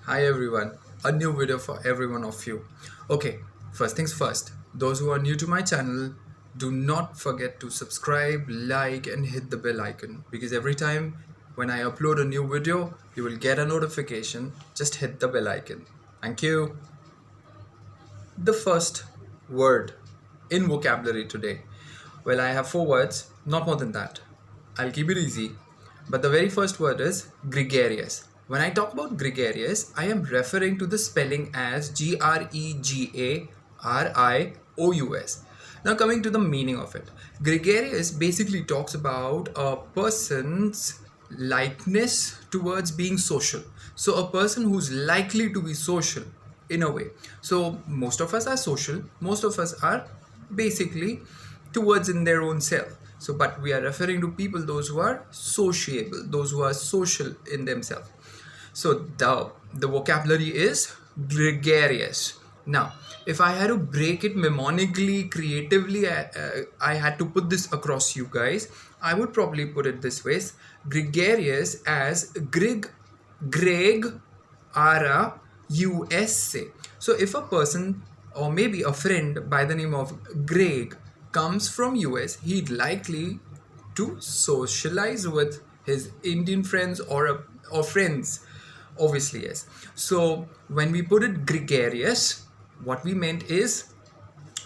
Hi everyone, a new video for every one of you. Okay, first things first, those who are new to my channel, do not forget to subscribe, like and hit the bell icon because every time when I upload a new video, you will get a notification. Just hit the bell icon. Thank you. The first word in vocabulary today. Well, I have 4 words, not more than that. I'll keep it easy. But the very first word is gregarious. When I talk about gregarious, I am referring to the spelling as Gregarious. Now, coming to the meaning of it, gregarious basically talks about a person's likeness towards being social. So, a person who's likely to be social in a way. So, most of us are social, most of us are basically towards in their own self. So, but we are referring to people, those who are sociable, those who are social in themselves. So the vocabulary is gregarious. Now, if I had to break it mnemonically, creatively, I had to put this across you guys. I would probably put it this way: gregarious as Greg, Ara, USA. So if a person or maybe a friend by the name of Greg comes from US, he'd likely to socialize with his Indian friends or friends. Obviously, yes. So when we put it gregarious, what we meant is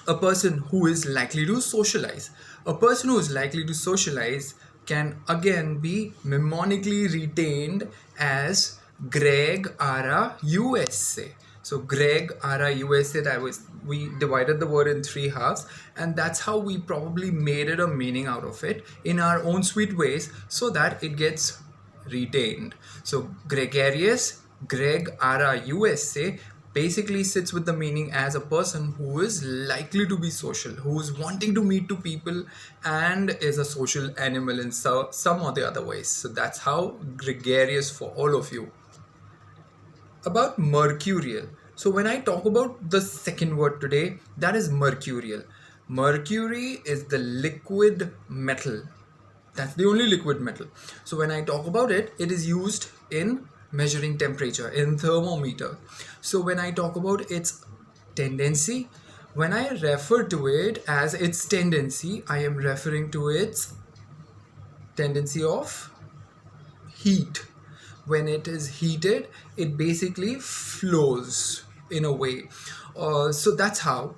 a person who is likely to socialize. A person who is likely to socialize can again be mnemonically retained as Greg Ara USA. So Greg Ara USA, we divided the word in 3 halves, and that's how we probably made it a meaning out of it in our own sweet ways so that it gets retained. So gregarious, Greg Ara USA basically sits with the meaning as a person who is likely to be social, who is wanting to meet to people and is a social animal in some or the other ways. So that's how gregarious for all of you. About mercurial. So when I talk about the second word today, that is mercurial. Mercury is the liquid metal. That's the only liquid metal. So when I talk about it, it is used in measuring temperature, in thermometer. So when I talk about its tendency, when I refer to it as its tendency, I am referring to its tendency of heat. When it is heated, it basically flows in a way. So that's how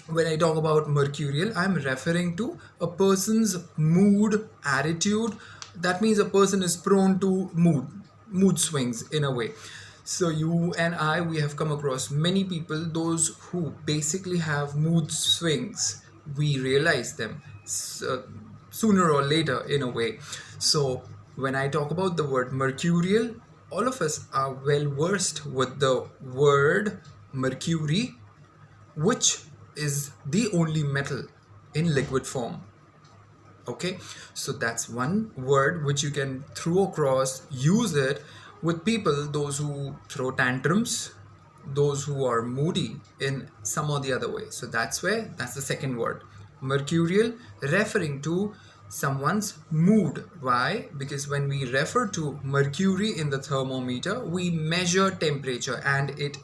when I talk about mercurial, I'm referring to a person's mood, attitude. That means a person is prone to mood swings in a way. So you and I, we have come across many people, those who basically have mood swings. We realize them sooner or later in a way. So when I talk about the word mercurial, all of us are well versed with the word mercury, which is the only metal in liquid form. Okay, so that's one word which you can throw across, use it with people, those who throw tantrums, those who are moody in some or the other way. So that's the second word, mercurial, referring to someone's mood. Why? Because when we refer to mercury in the thermometer, we measure temperature, and it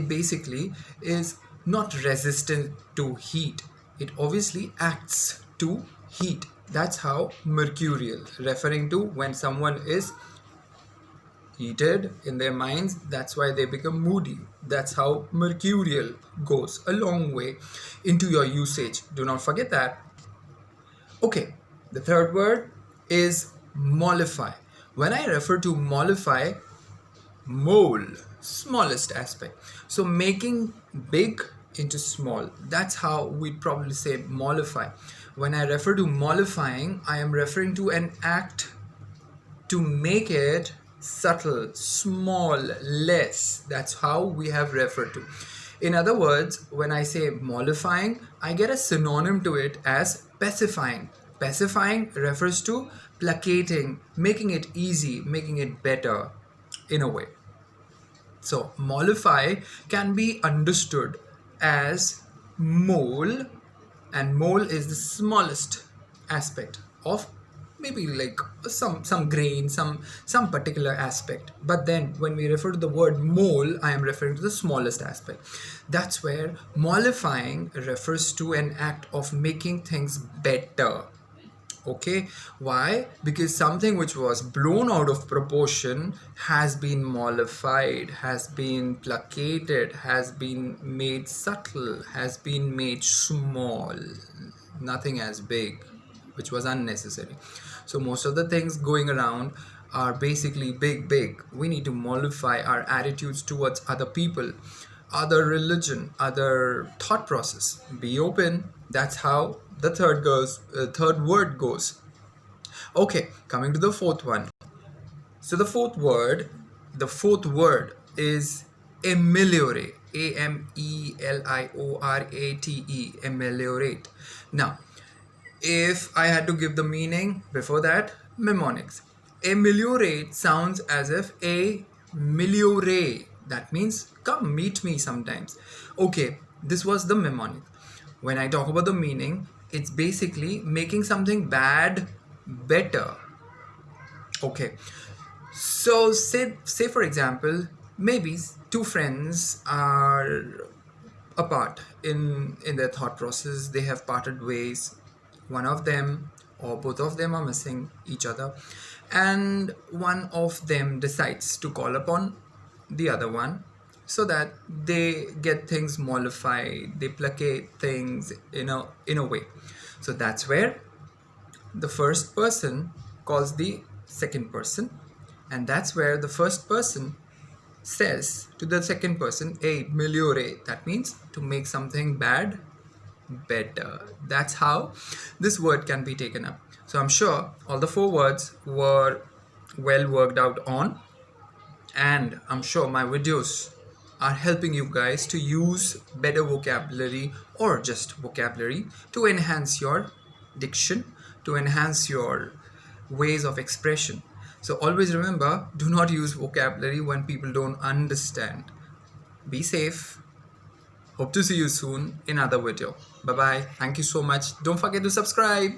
basically is not resistant to heat. It obviously acts to heat. That's how mercurial, referring to when someone is heated in their minds, that's why they become moody. That's how mercurial goes a long way into your usage. Do not forget that. Okay, the third word is mollify. When I refer to mollify, mole, smallest aspect. So making big into small. That's how we'd probably say mollify. When I refer to mollifying, I am referring to an act to make it subtle, small, less. That's how we have referred to. In other words, when I say mollifying, I get a synonym to it as pacifying. Pacifying refers to placating, making it easy, making it better in a way. So mollify can be understood as mole, and mole is the smallest aspect of maybe like some grain, some particular aspect. But then when we refer to the word mole, I am referring to the smallest aspect. That's where mollifying refers to an act of making things better. Okay, why? Because something which was blown out of proportion has been mollified, has been placated, has been made subtle, has been made small, nothing as big, which was unnecessary. So most of the things going around are basically big. We need to mollify our attitudes towards other people, other religion, other thought process. Be open. That's how the third word goes. Okay, coming to the fourth one. So the fourth word is ameliorate. Ameliorate. Ameliorate. Now, if I had to give the meaning before that, mnemonics. Ameliorate sounds as if a meliorate. That means come meet me sometimes. Okay, this was the mnemonic. When I talk about the meaning, it's basically making something bad better. Okay, so say for example, maybe two friends are apart in their thought process. They have parted ways. One of them or both of them are missing each other, and one of them decides to call upon the other one so that they get things mollified, they placate things in a way. So that's where the first person calls the second person, and that's where the first person says to the second person, a meliorate. That means to make something bad better. That's how this word can be taken up. So I'm sure all the four words were well worked out on, and I'm sure my videos are helping you guys to use better vocabulary or just vocabulary to enhance your diction, to enhance your ways of expression. So always remember, do not use vocabulary when people don't understand. Be safe. Hope to see you soon in another video. Bye bye. Thank you so much. Don't forget to subscribe.